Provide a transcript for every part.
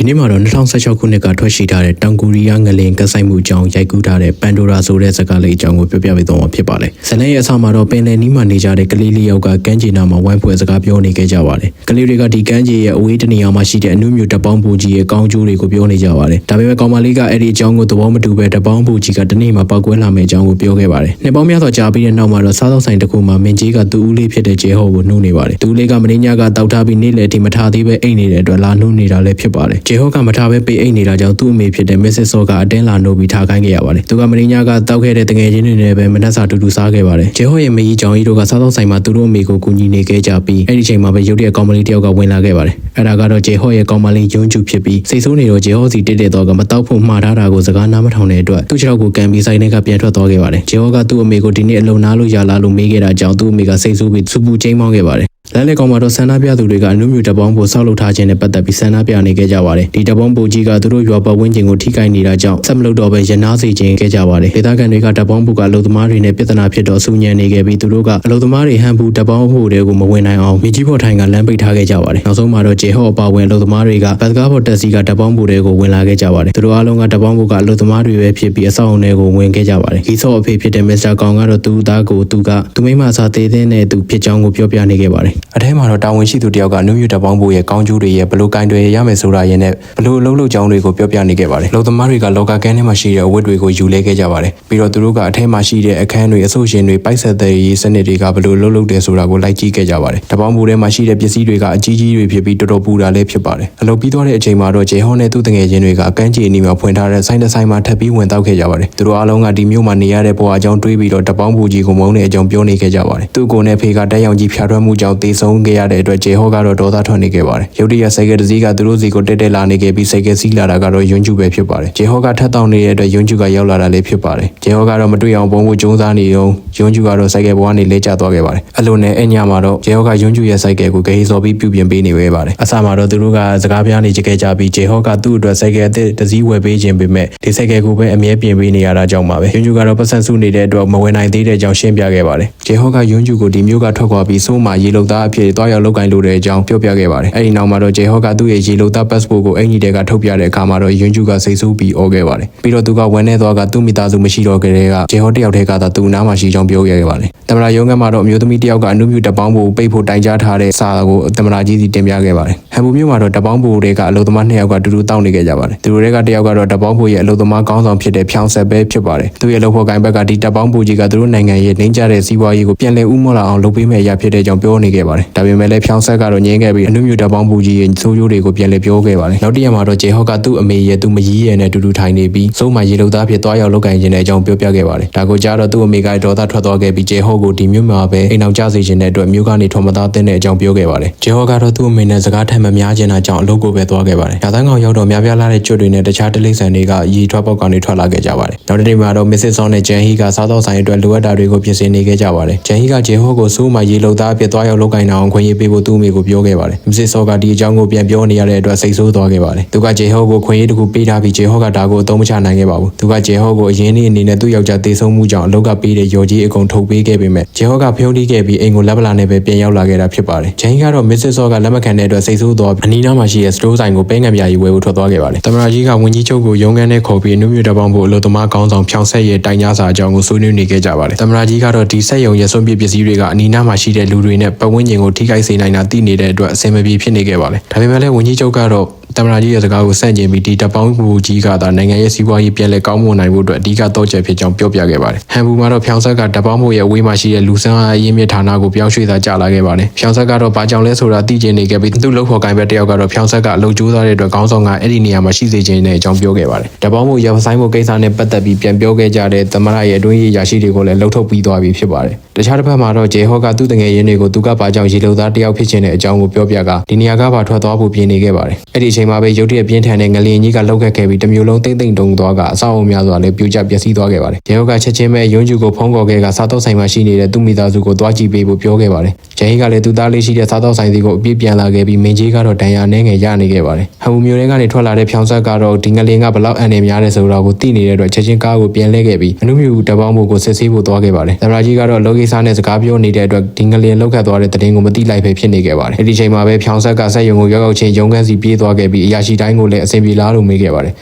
နေ့မှာတော့2016ခုနှစ်ကထွက်ရှိထားတဲ့တောင်ကိုရီးယားငလင်ကဆိုင်မှုအကြောင်းရိုက်ကူးထားတဲ့ပန်ဒိုရာဆိုတဲ့ဇာတ်ကားလေးအကြောင်းကိုပြောပြပေးသွားမှာဖြစ်ပါတယ်။ဇလန်ရဲ့အစမှာတော့ပင်လယ်နီးမှာနေကြတဲ့ကလေးလေးယောက်ကကမ်းခြေနားမှာဝိုင်းဖွဲ့စကားပြောနေခဲ့ကြပါတယ်။ကလေးတွေကဒီကမ်းခြေရဲ့အဝေးတနေရာမှာရှိတဲ့အနုမြူတပေါင်းပူကြီးရဲ့ကောင်းကျိုးတွေကိုပြောနေကြပါတယ်။ဒါပေမဲ့ကောင်မလေးကအဲ့ဒီအကြောင်းကိုသဘောမတူပဲတပေါင်းပူကြီးကတနေ့မှာပောက်ကွဲလာမယ့်အကြောင်းကိုပြောခဲ့ပါတယ်။နှစ်ပေါင်းများစွာကြာပြီးတဲ့နောက်မှာတော့စားသောက်ဆိုင်တစ်ခုမှာမင်းကြီးကသူ့ဦးလေးဖြစ်တဲ့ဂျေဟော်ကိုနှိုးနေပါတယ်။သူ့လေးကမင်းညကတောက်ထားပြီးနေ့လယ်ထိမထားသေးပဲအိတ်နေတဲ့အတွက်လာနှိုးနေတာလည်းဖြစ်ပါတယ်။ဂျေဟော်ကမထားပဲပေးအိတ်နေတာကြောင့်သူ့အမေဖြစ်တဲ့မစ္စစ်စောကအတင်းလာနှိုးပြီးထားခိုင်းခဲ့ရပါတယ်။သူကမင်းညကတောက်ခဲ့တဲ့တငယ်ချင်းတွေနဲ့ပဲမနှက်စာတူတူစားခဲ့ပါတယ်။ဂျေဟော်ရဲ့မကြီးကြောင်ကြီးတို့ကစားသောက်ဆိုင်မှာသူတို့အမေကိုကူညီနေခဲ့ကြပြီးအဲ့ဒီချိန်မှာပဲရုတ်တရက်ကောင်မလေးတယောက်ကဝင်လာခဲ့ပါတယ်။အဲ့ဒါကတော့ဂျေဟော်ရဲ့ကောင်မလေးယွန်းကျူဖြစ်ပြီးစိတ်ဆိုးနေတော့ဂျေဟော်စီတက်တဲ့တော့ကမတောက်ဖို့မှားထားတာကိုစကားနားမထောင်တဲ့အတွက်သူ့ခြေထောက်ကိုကန်ပြီးဆိုင်ထဲကပြန်ထွက်သွားခဲ့ပါတယ်။ဂျေဟော်ကသူ့အမေကိုဒီနေ့အလုံနာလို့ရလာလို့မေးခဲ့တာကြောင့်သူ့အမေကစိတ်ဆိုးပြီးစူပူချင်းမောင်းခဲ့ပါတယ်။လမ်းလေကောင်မှာတော့ဆန္ဒပြသူတွေကအနုမြူတပေါင်းကိုဆောက်လုပ်ထားခြင်းနဲ့ပတ်သက်ပြီးဆန္ဒပြနေခဲ့ကြပါတယ်။ဒီတပေါင်းပူကြီးကသူတို့ရွာပတ်ဝန်းကျင်ကိုထိခိုက်နေတာကြောင့်ဆက်မလုပ်တော့ပဲရနာစေခြင်းခဲ့ကြပါတယ်။ဒေသခံတွေကတပေါင်းပူကအလုပ်သမားတွေနဲ့ပြဿနာဖြစ်တော့ဆူညံနေခဲ့ပြီးသူတို့ကအလုပ်သမားတွေဟန်ပူတပေါင်းပူတွေကိုမဝင်နိုင်အောင်မြေကြီးပေါ်ထိုင်ကလမ်းပိတ်ထားခဲ့ကြပါတယ်။နောက်ဆုံးမှာတော့ဂျေဟော့အပါဝင်အလုပ်သမားတွေကဘတ်ကားပေါ်တက်စီကတပေါင်းပူတွေကိုဝင်လာခဲ့ကြပါတယ်။သူတို့အားလုံးကတပေါင်းပူကအလုပ်သမားတွေပဲဖြစ်ပြီးအဆောက်အအုံတွေကိုဝင်ခဲ့ကြပါတယ်။ခီဆော့အဖေဖြစ်တဲ့မစ္စတာကောင်ကတော့သူ့သားကိုသူကသူမိမစာသေးတဲ့နဲ့သူဖြစ်ကြောင်းကိုပြောပြနေခဲ့ပါတယ်။အထဲမှာတော့ဝင်ရှိသူတယောက်ကနုမြူတပေါင်းဖို့ရဲ့ကောင်းကျိုးတွေရဲ့ဘလို့ကင်တွေရမယ်ဆိုတာရဲ့နဲ့ဘလို့အလုပ်လုပ်ကြောင်းတွေကိုပြောပြနေခဲ့ပါတယ်။လုပ်သမားတွေကလောကကန်းထဲမှာရှိတဲ့အဝတ်တွေကိုယူလဲခဲ့ကြပါတယ်။ပြီးတော့သူတို့ကအထဲမှာရှိတဲ့အခန်းတွေအဆုတ်ရှင်တွေပိုက်ဆက်တဲ့ရေးစနစ်တွေကဘလို့လုပ်တယ်ဆိုတာကိုလိုက်ကြည့်ခဲ့ကြပါတယ်။တပေါင်းဖို့ထဲမှာရှိတဲ့ပစ္စည်းတွေကအကြီးကြီးတွေဖြစ်ပြီးတော်တော်ပူတာလည်းဖြစ်ပါတယ်။အလုပ်ပြီးသွားတဲ့အချိန်မှာတော့ဂျေဟောနဲ့သူ့တငယ်ချင်းတွေကကန်းချီအနီးမှာဖွင့်ထားတဲ့ဆိုင်တစ်ဆိုင်မှာထပ်ပြီးဝင်တောက်ခဲ့ကြပါတယ်။သူတို့အားလုံးကဒီမျိုးမှာနေရတဲ့ဘဝအကြောင်းတွေးပြီးတော့တပေါင်းဖို့ကြီးကိုမုန်းတဲ့အကြောင်းပြောနေခဲ့ကြပါတယ်။သူ့ကိုယ်နဲ့ဖေကတက်ရောင်ကြီးဖြာထွက်မှုကြောင့်တေဆုံးခဲ့ရတဲ့အတွက်ဂျေဟောကတော့ဒေါသထွက်နေခဲ့ပါတယ်။ရုတ်တရက်ဆိုင်ကယ်တစ်စီးကသူတို့စီကိုတက်လာနေခဲ့ပြီးဆိုင်ကယ်စီးလာတာကတော့ယွန်းကျူပဲဖြစ်ပါတယ်။ဂျေဟောကထပ်တောင်းနေတဲ့အတွက်ယွန်းကျူကရောက်လာတာလည်းဖြစ်ပါတယ်။ဂျေဟောကတော့မတွေ့အောင်ပုံဖို့ကြိုးစားနေတော့ယွန်းကျူကတော့ဆိုင်ကယ်ပေါ်ကနေလဲကျသွားခဲ့ပါတယ်။အလိုနဲ့အညမှာတော့ဂျေဟောကယွန်းကျူရဲ့ဆိုင်ကယ်ကိုဂဟေစော်ပြီးပြုပြင်ပေးနေခဲ့ပါတယ်။အစမှာတော့သူတို့ကစကားပြောနေကြခဲ့ကြပြီးဂျေဟောကသူ့အတွက်ဆိုင်ကယ်အသစ်တစ်စီးဝယ်ပေးခြင်းပေမဲ့ဒီဆိုင်ကယ်ကိုပဲအမြဲပြင်ပေးနေရတာကြောင့်ပါပဲ။ယွန်းကျူကတော့ပတ်စံစုနေတဲ့အတွက်မဝင်နိုင်သေးတဲ့အကြောင်းရှင်းပြခဲ့ပါတယ်။ဂျေဟောကယွန်းကျူကိုဒီမျိုးကထွက်ခွာပြီးစိုးမာရေလုံသားအဖြစ်တွားရောက်လုပ်ကင်လို့တဲ့အကြောင်းပြောပြခဲ့ပါတယ်။အဲဒီနောက်မှာတော့ဂျေဟောကသူ့ရဲ့ရေလိုသား passport ကိုအင်ကြီးတဲကထုတ်ပြတဲ့အခါမှာတော့ယွန်းကျူကစိတ်ဆိုးပြီးအော်ခဲ့ပါတယ်။ပြီးတော့သူကဝမ်းနေသွားကသူ့မိသားစုမရှိတော့ကြတဲ့ကဂျေဟောတယောက်တည်းကသာသူ့နားမှာရှိကြောင်းပြောခဲ့ပါတယ်။သမ္မတရုံးကမှတော့အမျိုးသမီးတယောက်ကအနုမြူတပေါင်းဖို့ပိတ်ဖို့တိုင်ကြားထားတဲ့စာကိုသမ္မတကြီးစီတင်ပြခဲ့ပါတယ်။ဟန်ဘူမြို့မှာတော့တပေါင်းဖို့တွေကအလုပ်သမား2ယောက်ကတူတူတောင်းနေခဲ့ကြပါတယ်။သူတို့တွေကတယောက်ကတော့တပေါင်းဖို့ရဲ့အလုပ်သမားကောင်းဆောင်ဖြစ်တဲ့ဖြောင်းဆက်ပဲဖြစ်ပါတယ်။သူ့ရဲ့လုပ်ဖို့ကိုင်ဘက်ကဒီတပေါင်းဖို့ကြီးကသူတို့နိုင်ငံရဲ့နှိမ့်ကျတဲ့စီးပွားရေးကိုပြန်လည်ဥမောလာအောင်လုပ်ပေးမယ့်အရာဖြစ်တဲ့ကြောင်းပြောနေခဲ့ပါတယ်။ဒါပေမဲ့လည်းဖြောင်းဆက်ကတော့ငြင်းခဲ့ပြီးအနုမြူတပေါင်းဖို့ကြီးရဲ့ဆိုးကျိုးတွေကိုပြန်လည်ပြောခဲ့ပါတယ်။နောက်တစ်ရက်မှာတော့ဂျေဟောကသူ့အမေရဲ့သူ့မကြီးရဲ့နဲ့တူတူထိုင်နေပြီးစိုးမာရေလုံသားဖြစ်သွားရောက်လုပ်ကင်ခြင်းတဲ့အကြောင်းပြောပြခဲ့ပါတယ်။ဒါကိုကြားတော့သူ့အမေကဒေါသထွက်သွားခဲ့ပြီးဂျေဟောကိုဒီမျိုးမှာပဲအိမ်အောင်ကျစေခြင်းတဲ့အတွက်မျိုးကနေထွန်မသားတဲ့အကြောင်းပြောခဲ့ပါတယ်။ဂျေဟောကတော့သူ့အမေနဲ့စကားထပ်မများခြင်းအကြောင်းအလုပ်ကိုပဲသွားခဲ့ပါတယ်။ရာသန်းကောင်ရောက်တော့များပြားလာတဲ့ကျွတ်တွေနဲ့တခြားတလိမ့်ဆန်တွေကရေထွက်ပေါက်ကနေထွက်လာခဲ့ကြပါတယ်။နောက်တစ်နေ့မှာတော့မစ္စစ်ဆောင်းနဲ့ဂျန်ဟီကစားသောက်ဆိုင်အတွက်လိုအပ်တာတွေကိုပြင်ဆင်နေခဲ့ကြပါတယ်။ဂျန်ဟီကဂျေဟောကိုစိုးမာရေလုံသားဖြစ်သွားရောက်လုပ်ကင်အောင်ခွင့်ရေးပေးဖို့သူ့အမေကိုပြောခဲ့ပါတယ်။မစ္စစ်ဆောကဒီအကြောင်းကိုပြန်ပြောနေရတဲ့အတွက်စိတ်ဆိုးသွားခဲ့ပါတယ်။သူကဂျေဟောကိုခွင့်ရေးတခုပေးထားပြီးဂျေဟောကဒါကိုအသုံးမချနိုင်ခဲ့ပါဘူး။သူကဂျေဟောကိုအရင်နေ့အနေနဲ့သူ့ယောက်ျားတေဆုံးမှုကြောင့်အလုပ်ကပေးတဲ့ရော်ကြီးအကုန်ထုတ်ပေးခဲ့ပေမဲ့ဂျေဟောကဖျုံးတီးခဲ့ပြီးအိမ်ကိုလက်ပလာနဲ့ပဲပြန်ရောက်လာခဲ့တာဖြစ်ပါတယ်။ဂျန်ဟီကတော့မစ္စစ်ဆောကလက်မခံတဲ့အတွက်စိတ်ဆိုးသွားပြီးအနီးနားမှာရှိတဲ့စတိုးဆိုင်ကိုပဲငံပြာကြီးဝယ်ဖို့ထွက်သွားခဲ့ပါတယ်။သမ္မတကြီးကဝန်ကြီးချုပ်ကိုရုံးခန်းထဲခေါ်ပြီးအနုမြူတပေါင်းဖို့အလုပ်သမားကောင်းဆောင်ဖြောင်းဆက်ရဲ့တိုင်ကြားစာအကြောင်းကိုဆွေးနွေးနေခဲ့ကြပါတယ်။သမ္မတကြီးကတော့ဒီဆက်ယုံရဲ့စွန့်ပစ်ပစ္စည်းတွေကအနီးနားမှာရှိတဲ့လူတွေနဲ့ပတ်ဝန်းကျင်ကိုထိခိုက်စေနိုင်တာသိနေတဲ့အတွက်အဆင်မပြေဖြစ်နေခဲ့ပါတယ်။ဒါပေမဲ့လည်းဝန်ကြီးချုပ်ကတော့သမ္မတကြီးရဲ့စကားကိုဆန့်ကျင်ပြီးဒီတပေါင်းဘူကြီးကသာနိုင်ငံရဲ့စီးပွားရေးပြန်လည်ကောင်းမွန်နိုင်ဖို့အတွက်အဓိကတော့ချက်ဖြစ်ကြောင်းပြောပြခဲ့ပါတယ်။ဟန်ဘူမှာတော့ဖြောင်းဆက်ကတပေါင်းဘူရဲ့အဝေးမှာရှိတဲ့လူဆန်းအားအရင်းမြစ်ဌာနကိုပြောင်းရွှေ့သာကျလာခဲ့ပါတယ်။ဖြောင်းဆက်ကတော့ဘာကြောင့်လဲဆိုတာသိကျင်နေခဲ့ပြီးသူ့လုပ်ဖော်ကိုင်ဘက်တယောက်ကတော့ဖြောင်းဆက်ကအလုပ်ကြိုးစားတဲ့အတွက်ခေါင်းဆောင်ကအဲ့ဒီနေရာမှာရှိစေခြင်းနဲ့အကြောင်းပြောခဲ့ပါတယ်။တပေါင်းဘူရဆိုင်မှုကိစ္စနဲ့ပတ်သက်ပြီးပြန်ပြောခဲ့ကြတဲ့သမ္မတရဲ့အတွင်းရေးရာရှိတွေကိုလည်းလှုပ်ထုတ်ပြီးသွားပြီဖြစ်ပါတယ်။တခြားတစ်ဖက်မှာတော့ဂျေဟောကသူ့တငယ်ရင်းတွေကိုသူကဘာကြောင့်ရေလုံသားတယောက်ဖြစ်ခြင်းတဲ့အကြောင်းကိုပြောပြကဒီနေရာကပါထွက်သွားဖို့ပြင်နေခဲ့ပါတယ်။အဲ့ဒီအချိန်မှာပဲရုတ်တရက်ပြင်းထန်တဲ့ငလျင်ကြီးကလှုပ်ခတ်ခဲ့ပြီးတမျိုးလုံးတိမ့်တိမ့်တုံသွားကအဆောက်အအုံများစွာလည်းပြိုကျပျက်စီးသွားခဲ့ပါတယ်။ဂျေဟောကချက်ချင်းပဲယွန်းကျူကိုဖုံးကော်ခဲ့ကစားတော့ဆိုင်မှာရှိနေတဲ့သူ့မိသားစုကိုတွားကြည့်ပေးဖို့ပြောခဲ့ပါတယ်။ဂျန်ဟီကလည်းသူ့သားလေးရှိတဲ့စားတော့ဆိုင်စီကိုအပြည့်ပြန်လာခဲ့ပြီးမင်းကြီးကတော့ဒဏ်ရာအနှဲငယ်ရနေခဲ့ပါတယ်။ဟန်ဘူမျိုးတွေကနေထွက်လာတဲ့ဖြောင်းဆက်ကတော့ဒီငလျင်ကဘလောက်အန်နေများတယ်ဆိုတာကိုသိနေတဲ့အတွက်ချက်ချင်းကားကိုပြန်လဲခဲ့ပြီးအနုမြူတပေါင်းဖို့ကိုစစ်ဆေးဖို့သွားခဲ့ပါတယ်။သမ္မတကြီးကတော့လောကီ ကိစ္စနဲ့စကားပြောနေတဲ့အတွက်ဒီငလျင်လောက်ခတ်သွားတဲ့တရင်ကိုမသိလိုက်ပဲဖြစ်နေခဲ့ပါတယ်။အဲ့ဒီချိန်မှာပဲဖြောင်းဆက်ကဆက်ရုံကိုရောက်ချင်းရုံခန်းစီပြေးသွားခဲ့ပြီးအရာရှိတိုင်းကိုလည်းအဆင်ပြေလားလို့မေးခဲ့ပါတယ်။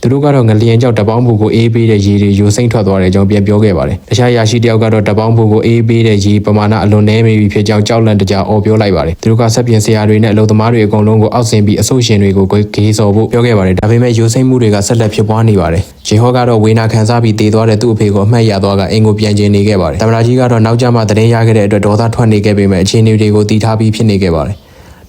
သူတို့ကတော့ငလျင်ကြောင့်တပေါင်းဘူးကိုအေးပေးတဲ့ရေတွေယိုစိမ့်ထွက်သွားတဲ့အကြောင်းပြန်ပြောခဲ့ပါတယ်။တခြားရာရှိတယောက်ကတော့တပေါင်းဘူးကိုအေးပေးတဲ့ရေပမာဏအလွန်နည်းနေပြီဖြစ်ကြောင်းကြောက်လန့်တကြားအော်ပြောလိုက်ပါတယ်။သူတို့ကဆက်ပြင်ဆရာတွေနဲ့အလုပ်သမားတွေအကုန်လုံးကိုအောက်ဆင်ပြီးအဆိုရှင်တွေကိုဂေးစော်ဖို့ပြောခဲ့ပါတယ်။ဒါပေမဲ့ယိုစိမ့်မှုတွေကဆက်လက်ဖြစ်ပွားနေပါတယ်။ဂျေဟောကတော့ဝေနာခံစားပြီးတည်သွားတဲ့သူ့အဖေကိုအမှတ်ရသွားကအင်ကိုပြန်ကျင်နေခဲ့ပါတယ်။သမ္မတကြီးကတော့နောက်ကျမှသတင်းရခဲ့တဲ့အတွက်ဒေါသထွက်နေခဲ့ပေမဲ့အခြေအနေတွေကိုတီးထားပြီးဖြစ်နေခဲ့ပါတယ်။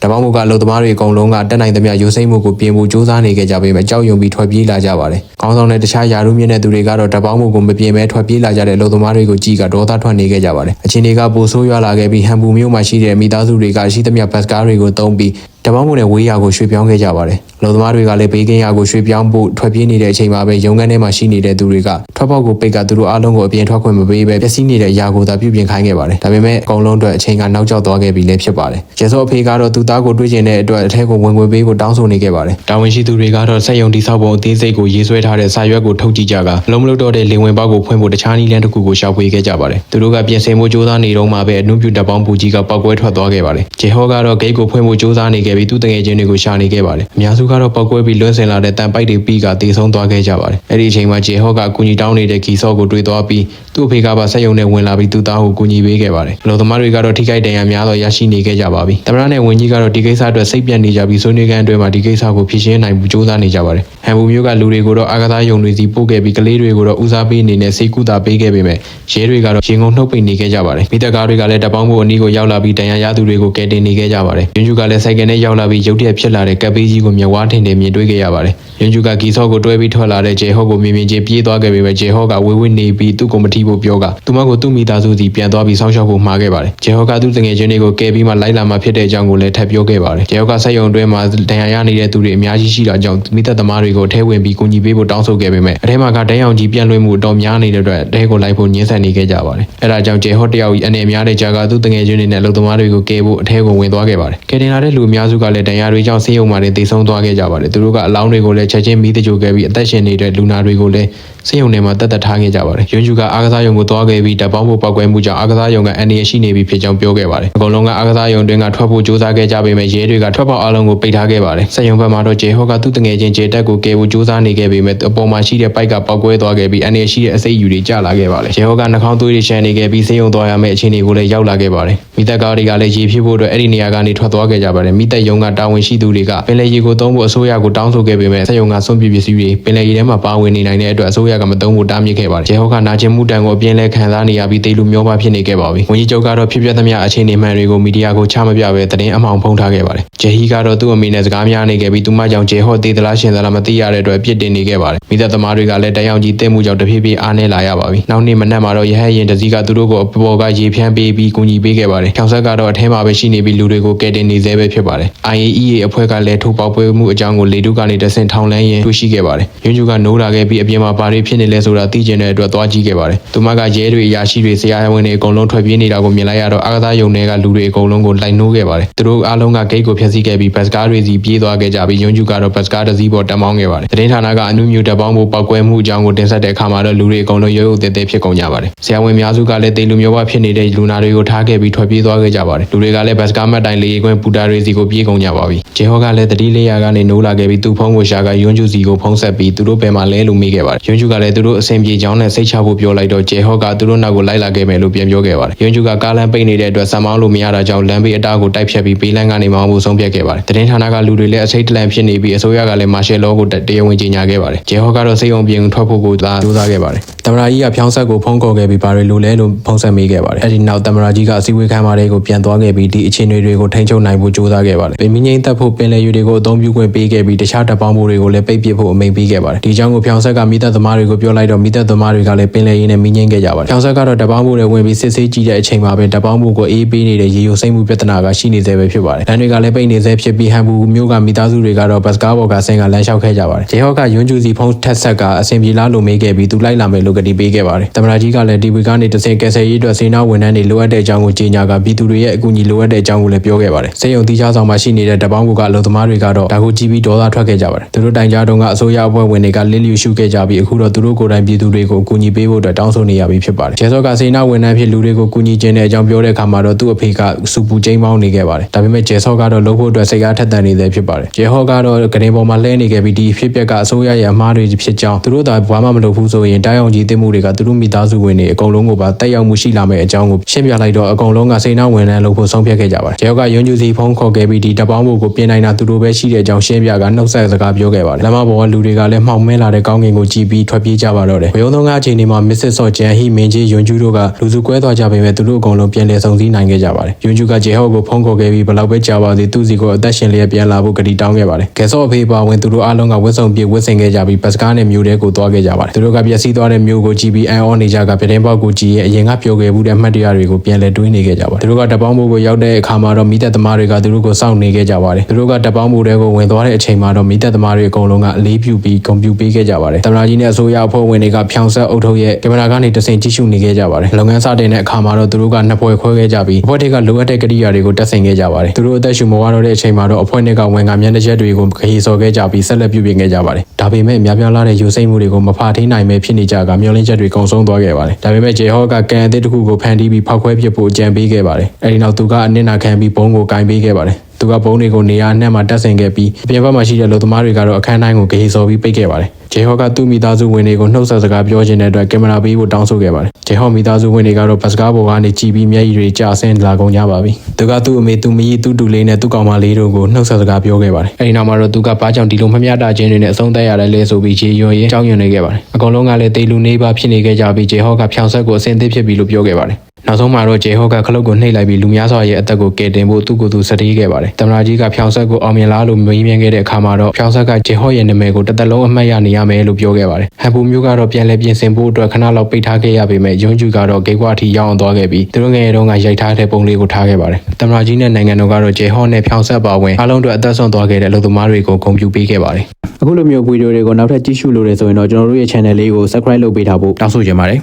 တပေါင်းမှုကအလုပ်သမားတွေအကုန်လုံးကတက်နိုင်သမျှရိုးစိမ့်မှုကိုပြင်ဖို့ကြိုးစားနေကြကြပေမဲ့ကြောက်ရွံ့ပြီးထွက်ပြေးလာကြပါတယ်။ခေါင်းဆောင်တဲ့တခြားယာရုမြင့်တဲ့သူတွေကတော့တပေါင်းမှုကိုမပြင်ဘဲထွက်ပြေးလာကြတဲ့အလုပ်သမားတွေကိုကြည့်ကဒေါသထွက်နေခဲ့ကြပါတယ်။အချင်းတွေကပိုဆိုးရွားလာခဲ့ပြီးဟမ်ဘူမြို့မှာရှိတဲ့မိသားစုတွေကရှိသမျှဘတ်ကားတွေကိုတုံးပြီးတပေါင်းမှုနဲ့ဝေးရာကိုရွှေ့ပြောင်းခဲ့ကြပါတယ်။အလုပ်သမားတွေကလည်းဘေးကင်းရာကိုရွှေ့ပြောင်းဖို့ထွက်ပြေးနေတဲ့အချိန်မှာပဲရုံးခန်းထဲမှာရှိနေတဲ့သူတွေကထွက်ပေါက်ကိုပိတ်ကသူတို့အားလုံးကိုအပြင်ထွက်ခွင့်မပေးဘဲပျက်စီးနေတဲ့အရာကိုသာပြုပြင်ခိုင်းခဲ့ပါတယ်။ဒါပေမဲ့အကုန်လုံးအတွက်အချိန်ကနောက်ကျသွားခဲ့ပြီလည်းဖြစ်ပါတယ်။ကျဲစောအဖေကတော့သူ့သားကိုတွေ့ကျင်တဲ့အတွက်အထက်ကိုဝင်ငွေပေးဖို့တောင်းဆိုနေခဲ့ပါတယ်။တာဝန်ရှိသူတွေကတော့စက်ရုံတိဆောက်ပုံအသေးစိတ်ကိုရေးဆွဲထားတဲ့စာရွက်ကိုထုတ်ကြည့်ကြကအလုံးမလုံးတော့တဲ့လေဝင်ပေါက်ကိုဖွင့်ဖို့တခြားနည်းလမ်းတစ်ခုကိုရှာဖွေခဲ့ကြပါတယ်။သူတို့ကပြင်ဆင်မှုစ조사နေတော့မှပဲအနုပြတပေါင်းပူကြီးကပောက်ကွဲထွက်သွားခဲ့ပါတယ်။ဂျေဟောကတော့ဂိတ်ကိုဖွင့်ဖို့စ조사နေခဲ့ပြီးသူ့တငယ်ချင်းတွေကိုရှာနေခဲ့ပါတယ်။အများစုကတော့ပောက်ကွဲပြီးလွင့်စင်လာတဲ့တန်ပိုက်တွေပြီးကတေဆုံးသွားခဲ့ကြပါတယ်။အဲ့ဒီအချိန်မှာဂျေဟောကအကူအညီတောင်းနေတဲ့ဂီဆော့ကိုတွေ့သွားပြီးသူ့အဖေကပါစက်ရုံနဲ့ဝင်လာပြီးသူ့သားကိုကူညီပေးခဲ့ပါတယ်။အလုပ်သမားတွေကတော့ထိခိုက်ဒဏ်ရာများတော့ရရှိနေခဲ့ကြပါပြီ။သမ္မတနဲ့ဝန်ကြီးကတော့ဒီကိစ္စအတွက်စိတ်ပြတ်နေကြပြီးဆွေးနွေးခန်းအတွင်းမှာဒီကိစ္စကိုဖြေရှင်းနိုင်မှုစ조사နေကြပါတယ်။ဟမ်ဘူမျိုးကလူတွေကိုတော့အာကစားယုံတွေစီပို့ခဲ့ပြီးကလေးတွေကိုတော့ဦးစားပေးအနေနဲ့စိတ်ကူတာပေးခဲ့ပေမဲ့ရဲတွေကတော့ရင်ကုန်နှုတ်ပိတ်နေခဲ့ကြပါတယ်။မိသက်ကားတွေကလည်းတပေါင်းဖို့အနီးကိုရောက်လာပြီးဒဏ်ရာရသူတွေကိုကယ်တင်နေခဲ့ကြပါတယ်။ယွန်းကျူကလည်းစိုက်ကယ်နဲ့ရောက်လာပြီးရုတ်တရက်ဖြစ်လာတဲ့ကပ်ပေးကြီးကိုမျက်ဝါးထင်ထင်မြင်တွေ့ခဲ့ရပါတယ်။ယွန်းကျူကဂီဆော့ကိုတွဲပြီးထွက်လာတဲ့ဂျေဟော့ကိုမြင်မြင်ချင်းပြေးသွားခဲ့ပေမဲ့ဂျေဟော့ကဝေဝေးနေပြီးသူ့ကိုမထိဖို့ပြောကသူမကိုသူ့မိသားစုစီပြန်သွားပြီးစောင့်ရှောက်ဖို့မှားခဲ့ပါတယ်။ဂျေဟော့ကသူ့တငယ်ချင်းတွေကိုကယ်ပြီးမှလိုက်လာမှဖြစ်တဲ့အကြောင်းကိုလည်းထပ်ပြောခဲ့ပါတယ်။ဂျေဟော့ကဆက်ယုံအတွင်းမှာဒဏ်ရာရနေတဲ့သူတွေအများကြီးရှိတာကြောင့်မိသက်သမားတွေကိုထဲဝင်ပြီးကူညီပေးဖို့တောင်းဆိုခဲ့ပေမဲ့အထဲမှာကဒဏ်ရောင်ကြီးပြန့်လွှင့်မှုအတော်များနေတဲ့အတွက်တဲကိုလိုက်ဖို့ညှင်းဆန်နေခဲ့ကြပါတယ်။အဲဒါကြောင့်ဂျေဟော့တယောက်အနေများတဲ့ဂျာကသူ့တငယ်ချင်းတွေနဲ့အလုပ်သမားတွေကိုကယ်ဖို့အထဲကိုဝင်သွားခဲ့ပါတယ်။ကယ်တင်လာတဲ့လူအများစုကလည်းဒဏ်ရာတွေကြောင့်ဆေးရုံမှာနေသေဆုံးသွားခဲ့ကြပါတယ်။သူတို့ကအလောင်းတွေကိုလည်းချက်ချင်းမီးတကြိုခဲ့ပြီးအသက်ရှင်နေတဲ့လူနာတွေကိုလည်းဆေးရုံထဲမှာတက်ထားခဲ့ကြပါတယ်။ယွန်းကျူကအာကစားယုံကိုသွားခဲ့ပြီးတပေါင်းဖို့ပောက်ကွဲမှုကြောင့်အာကစားယုံကအန်ဒီရရှိနေပြီဖြစ်ကြောင်းပြောခဲ့ပါတယ်။အကုန်လုံးကအာကစားယုံတွင်ကထွက်ဖို့ကြိုးစားခဲ့ကြပေမဲ့ရဲတွေကထွက်ပေါက်အလုံးကိုပိတ်ထားခဲ့ပါတယ်။စက်ရုံဘက်မှာတော့ဂျေဟော့ကသူ့တငယ်ချင်းဂျေတက်ကိုကယ်ဖို့ကြိုးစားနေခဲ့ပေမဲ့အပေါ်မှာရှိတဲ့ပိုက်ကပောက်ကွဲသွားခဲ့ပြီးအန်ဒီရရှိတဲ့အစိတ်ယူတွေကျလာခဲ့ပါတယ်။ဂျေဟော့ကနှာခေါင်းသွေးတွေရှမ်းနေခဲ့ပြီးဆေးရုံသွားရမယ့်အခြေအနေကိုလည်းရောက်လာခဲ့ပါတယ်။မိသက်ကားတွေကလည်းရေဖြစ်ဖို့အတွက်အဲ့ဒီနေရာကနေထွက်သွားခဲ့ကြပါတယ်။မိသက်ယုံကတာဝန်ရှိသူတွေကပင်လယ်ရေကိုသုံးဖို့အစိုးရကိုတောင်းဆိုခဲ့ပေမဲ့စက်ရုံကစွန့်ပစ်ပစ္စည်းတွေပင်လယ်ရေထဲမှာပါဝင်နေနိုင်တဲ့အတွက်အစိုးရကမသုံးဖို့တားမြစ်ခဲ့ပါတယ်။ဂျေဟော့ကနာကျင်မှုတန်ကိုအပြင်းလဲခံစားနေရပြီးတိတ်လူမျောပါဖြစ်နေခဲ့ပါပြီ။ဝန်ကြီးချုပ်ကတော့ဖြစ်ပျက်သမျှအခြေအနေမှန်တွေကိုမီဒီယာကိုချမပြဘဲသတင်းအမှောင်ဖုံးထားခဲ့ပါတယ်။ဂျေဟီကတော့သူ့အမေနဲ့စကားများနေခဲ့ပြီးသူမကြောင့်ဂျေဟော့တေးသလားရှင်သလားမသိရတဲ့အတွက်ပြစ်တင်နေခဲ့ပါတယ်။မိသက်သမားတွေကလည်းတယောက်ကြီးတင်းမှုကြောင့်တဖြည်းဖြည်းအားနည်းလာရပါပြီ။နောက်နေ့မနက်မှာတော့ရဟတ်ရင်တစည်းကသူတို့ကိုအပေါ်ကရေဖြန်းပေးပြီးကူညီပေးခဲ့ပါတယ်။ဖြောင်ဆက်ကတော့အထဲမှာပဲရှိနေပြီးလူတွေကိုကယ်တင်နေသေးပဲဖြစ်ပါတယ်။ IAEA အဖွဲ့ကလည်းထိုးပေါက်ပွဲမှုအကြောင်းကိုလေတုကနေတဆင့်ထောင်လန်းရင်တွေ့ရှိခဲ့ပါတယ်။ယွန်းကျူကနိုးလာခဲ့ပြီးအပြင်မှာဘာတွေဖြစ်နေလဲဆိုတာသိကျင်တဲ့အတွက်သွားကြည့်ခဲ့ပါတယ်။သူမကရဲတွေအရာရှိတွေဆရာဝန်တွေအကုန်လုံးထွက်ပြေးနေတာကိုမြင်လိုက်ရတော့အာကစားယုံတွေကလူတွေအကုန်လုံးကိုလိုက်နှိုးခဲ့ပါတယ်။သူတို့အားလုံးကဂိတ်ကိုဖျက်ဆီးခဲ့ပြီးဘတ်စကားတွေစီပြေးသွားခဲ့ကြပြီးယွန်းကျူကတော့ဘတ်စကားတစ်စီးပေါ်တက်မောင်းခဲ့ပါတယ်။သတင်းဌာနကအနုမြူတပ်ပေါင်းဖို့ပောက်ကွဲမှုအကြောင်းကိုတင်ဆက်တဲ့အခါမှာတော့လူတွေအကုန်လုံးရုပ်ရုပ်သဲသဲဖြစ်ကုန်ကြပါတယ်။ဆရာဝန်အများစုကလည်းတိတ်လူမျိုးပါဖြစ်နေတဲ့လူနာတွေကိုထားခဲ့ပြီးထွက်ပြေးသွားခဲ့ကြပါတယ်။လူတွေကလည်းဘတ်စကားမှတ်တိုင်လေးခွင်းပူတာတွေစီကိုပြေးကုန်ကြပါပြီ။ဂျေဟော့ကလည်းတတိလေးရာကနေနိုးလာခဲ့ပြီးသူ့ဖုန်းကိုရှာကယွန်းကျူစီကိုဖုန်းဆက်ပြီးသူတို့ဘယ်မှာလဲလို့မေးခဲ့ပါတယ်။ယွန်းကျူကလည်းသူတို့အဆင်ပြေကြောင်းနဲ့စိတ်ချဖို့ပြောလိုက်တော့ဂျေဟော့ကသူတို့နောက်ကိုလိုက်လာခဲ့မယ်လို့ပြန်ပြောခဲ့ပါတယ်။ယွန်းကျူကကားလမ်းပိတ်နေတဲ့အတွက်ဆံမောင်းလို့မရတာကြောင့်လမ်းဘေးအတားကိုတိုက်ဖြတ်ပြီးဘေးလမ်းကနေမောင်းဖို့ဆုံးဖြတ်ခဲ့ပါတယ်။သတင်းဌာနကလူတွေလည်းအစိတ်တလန့်ဖြစ်နေပြီးအစိုးရကလည်းမာရှယ်လောကိုတရားဝင်ကြေညာခဲ့ပါတယ်။ဂျေဟော့ကတော့စိတ်အောင်ပြင်ထွက်ဖို့ကိုသာကြိုးစားခဲ့ပါတယ်။သမ္မတကြီးကဖြောင်းဆက်ကိုဖုန်းခေါ်ခဲ့ပြီးဘာတွေလိုလဲလို့ဖုန်းဆက်မေးခဲ့ပါတယ်။အဲဒီနောက်သမ္မတကြီးကအစည်းအဝေးခန်းမတွေကိုပြန်သွားခဲ့ပြီးဒီအခြေအနေတွေကိုထိန်းချုပ်နိုင်ဖို့ကြိုးစားခဲ့ပါတယ်။ပင်မင်းငိမ့်သက်ဖို့ပင်လယ်ယူတွေကိုအသုံးပြုခွင့်ပေးခဲ့ပြီးတခြားတပ်ပေါင်းမှုတွေကိုလည်းပိတ်ပစ်ဖို့အမိန့်ပေးခဲ့ပါတယ်။ဒီအကြောင်းကိုဖြောင်းဆက်ကမိသက်သမားတွေကိုပြောလိုက်တော့မိသက်သမားတွေကလည်းပင်လယ်ရင်းနဲ့မင်းငိမ့်ခဲ့ကြပါတယ်။ဖြောင်းဆက်ကတော့တပ်ပေါင်းမှုတွေဝင်ပြီးစစ်ဆေးကြည့်တဲ့အချိန်မှာပဲတပ်ပေါင်းမှုကိုအေးပေးနေတဲ့ရေယိုစိမ့်မှုပြဿနာကရှိနေသေးပဲဖြစ်ပါတယ်။လမ်းတွေကလည်းပိတ်နေသေးဖြစ်ပြီးဟန်ဘူမျိုးကမိသားစုတွေကတော့ဘတ်စကားဘော်ကဆင်ကလမ်းလျှောက်ခဲ့ကြပါတယ်။ဂျေဟော့ကယွန်းကျူစီဖုန်းထက်ဆက်ကအဆင်ပြေလားလို့မေးခဲ့ပြီးသူလိုက်လာမယ်လို့ကတိပေးခဲ့ပါတယ်။သမ္မတကြီးကလည်းဒီဝီကနေတဆင့်ကယ်ဆယ်ရေးအတွက်စေနာဝန်ထမ်းတွေလိုအပ်တဲ့အကြောင်းကိုကြေညာကပြည်သူတွေရဲ့အကူအညီလိုအပ်တဲ့အကြောင်းကိုလည်းပြောခဲ့ပါတယ်။စေယုံတီးခြားဆောင်မှာရှိနေတဲ့တပ်ပေါင်းကအလုံသမားတွေကတော့ဒါကိုကြည့်ပြီးဒေါသထွက်ခဲ့ကြပါတယ်။သူတို့တိုင်ကြားတုန်းကအစိုးရအဖွဲ့ဝင်တွေကလစ်လျူရှုခဲ့ကြပြီးအခုတော့ တော့သူတို့ကိုယ်တိုင်ပြည်သူတွေကိုအကူအညီပေးဖို့အတွက်တောင်းဆိုနေရပြီဖြစ်ပါတယ်ကျဲစောကစေနာဝန်ထမ်းဖြစ်လူတွေကိုကူညီခြင်းတဲ့အကြောင်းပြောတဲ့အခါမှာတော့သူ့အဖေကစူပူကျိန်းပေါင်းနေခဲ့ပါတယ်ဒါပေမဲ့ကျဲစောကတော့လှုပ်ဖို့အတွက်စိတ်အားထက်သန်နေသေးဖြစ်ပါတယ်ကျဲဟောကတော့ကရင်ပေါ်မှာလှဲနေခဲ့ပြီးဒီဖြစ်ပျက်ကအစိုးရရဲ့အမှားတွေဖြစ်ကြောင်းသူတို့သာဘာမှမလုပ်ဘူးဆိုရင်တိုင်းအောင်ကြီးတင်မှုတွေကသူတို့မိသားစုဝင်တွေအကုန်လုံးကိုပါတက်ရောက်မှုရှိလာမယ့်အကြောင်းကိုရှင်းပြလိုက်တော့အကုန်လုံးကစေနာဝန်ထမ်းလုပ်ဖို့ဆုံးဖြတ်ခဲ့ကြပါတယ်ကျဲဟောကယွန်းကျူစီဖုန်းခေါ်ခဲ့ပြီးဒီတပ်ပေါင်းဖို့ကိုပြင်နိုင်တာသူတို့ပဲရှိတဲ့အကြောင်းရှင်းပြကနှုတ်ဆက်စကားပြောခဲ့ပါတယ်လမ်းမပေါ်ကလူတွေကလည်းမှောင်မဲလာတဲ့ကောင်းကင်ကိုကြည့်ပြီးထွက်ပြေးကြပါတော့တယ်ဘယုံသုံးကားချိန်ဒီမှာမစ်စစ်ဆော့ဂျန်ဟီမင်းကြီးယွန်းကျူတို့ကလူစုကွဲသွားကြပေမဲ့သူတို့အကုန်လုံးပြန်လည်ဆုံစည်းနိုင်ခဲ့ကြပါတယ်ယွန်းကျူကကျဲဟောကိုဖုန်းခေါ်ခဲ့ပြီးဘလောက်ပဲကြာပါစေသူစီကိုအသက်ရှင်လျက်ပြန်လာဖို့ကတိတောင်းခဲ့ပါတယ်ကဲစော့အဖေပါဝင်သူတို့အားလုံးကဝတ်စုံပြေဝတ်ဆင်ခဲ့ကြပြီးဘတ်စကားနဲ့မျိုးတဲကိုသွားခဲ့ကြပါတယ်သူတို့ကပျက်စီးသွားတဲ့မျိုးကိုကြည့်ပြီးအန်အောနေကြကပြတင်းပေါက်ကိုကြည့်ရဲ့အရင်ကပြောခဲ့မှုတဲ့အမှတ်တရတွေကိုပြန်လည်တွေးနေခဲ့ကြပါတယ်သူတို့ကတပေါင်းမိုးကိုရောက်တဲ့အခါမှာတော့မိသက်သမားတွေကသူတို့ကိုစောင့်နေခဲ့ကြပါတယ်သူတို့ကတပေါင်းမိုးတွေကိုဝင်သွားတဲ့အချိန်မှာတော့မိသက်သမားတွေအကုန်လုံးကအလေးပြုပြီးဂုဏ်ပြုပေးခဲ့ကြပါတယ်တမနာကြီးနဲ့အစိုးရအဖွဲ့ဝင်တွေကဖြောင်ဆက်အုပ်ထုပ်ရဲ့ကင်မရာကနေတဆင့်ကြည့်ရှုနေခဲ့ကြပါတယ်လုပ်ငန်းစတင်တဲ့အခါမှာတော့သူတို့ကနှစ်ဖွဲ့ခွဲခဲ့ကြပြီးအဖွဲ့တွေကလိုအပ်တဲ့ကိရိယာတွေကိုတက်ဆင်ခဲ့ကြပါတယ်သူတို့အသက်ရှူမဝါတော့တဲ့အချိန်မှာတော့အဖွဲ့တွေကဝန်ကမျက်နှာချက်တွေကိုခရီးဆော်ခဲ့ကြပြီးဆက်လက်ပြုပြင်ခဲ့ကြပါတယ်ဒါပေမဲ့များပြားလာတဲ့ယူစိမ့်မှုတွေကိုမဖာထိနိုင်ပဲဖြစ်နေကြကမျောလင်းချက်တွေကုံဆုံးသွားခဲ့ပါတယ်ဒါပေမဲ့ဂျေဟောကကန်အသစ်တစ်ခုကိုဖန်တီးပြီးဖောက်ခွဲပစ်ဖို့အကြံပေးခဲ့ပါတယ်အဲဒီနောက်သူကအနစ်နာခံပြီးဘုံကိုကင်ပေးခဲ့ပါတယ်သူကဘုံတွေကိုနေရာနဲ့မှတက်ဆင်ခဲ့ပြီးအပြင်ဘက်မှာရှိတဲ့လူသမားတွေကတော့အခန်းတိုင်းကိုဂေဆော်ပြီးပိတ်ခဲ့ပါတယ်ဂျေဟောကသူ့မိသားစုဝင်တွေကိုနှုတ်ဆက်စကားပြောခြင်းတဲ့အတွက်ကင်မရာပေးဖို့တောင်းဆိုခဲ့ပါတယ်ဂျေဟောမိသားစုဝင်တွေကတော့ဘတ်စကားပေါ်ကနေကြည်ပြီးမျက်ရည်တွေကျဆင်းလာကုန်ကြပါပြီသူကသူ့အမေသူ့မကြီးသူ့တူလေးနဲ့သူ့ကောင်မလေးတို့ကိုနှုတ်ဆက်စကားပြောခဲ့ပါတယ်အဲဒီနောက်မှာတော့သူကဘာကြောင့်ဒီလိုမမျှတခြင်းတွေနဲ့အဆုံးသတ်ရတယ်လဲဆိုပြီးရေရွံ့ရင်ကြောင်းရွံ့နေခဲ့ပါတယ်အကုန်လုံးကလည်းတေလူနေပါဖြစ်နေခဲ့ကြပြီးဂျေဟောကဖြောင်ဆက်ကိုအစင်သစ်ဖြစ်ပြီးလို့ပြောခဲ့ပါတယ်နောက်ဆုံးမှာတော့ဂျေဟောကခလုတ်ကိုနှိပ်လိုက်ပြီးလူများစွာရဲ့အသက်ကိုကယ်တင်ဖို့သူ့ကိုယ်သူစတေးခဲ့ပါတယ်တမနာကြီးကဖြောင်ဆက်ကိုအောင်မြင်လားလို့မေးမြန်းခဲ့တဲ့အခါမှာတော့ဖြောင်ဆက်ကဂျေဟောရဲ့နာမည်ကိုတစ်သက်လုံးအမှတ်ရနေရမယ်လို့ပြောခဲ့ပါတယ်ဟန်ပူမျိုးကတော့ပြန်လည်ပြင်ဆင်ဖို့အတွက်ခဏလောက်ပိတ်ထားခဲ့ရပေမဲ့ယွန်းကျူကတော့ဂိတ်ကွာအထိရောက်အောင်သွားခဲ့ပြီးသူတို့ငယ်ငယ်တုန်းကရိုက်ထားတဲ့ပုံလေးကိုထားခဲ့ပါတယ်တမနာကြီးနဲ့နိုင်ငံတော်ကတော့ဂျေဟောနဲ့ဖြောင်ဆက်ပါဝင်အားလုံးတို့အသက်ဆုံးသွားခဲ့တဲ့လူသမားတွေကိုဂုဏ်ပြုပေးခဲ့ပါတယ်အခုလိုမျိုးဗီဒီယိုတွေကိုနောက်ထပ်ကြည့်ရှုလို့ရဆိုရင်တော့ကျွန်တော်တို့ရဲ့ channel လေးကို subscribe လုပ်ပေးထားဖို့တောင်းဆိုချင်ပါတယ်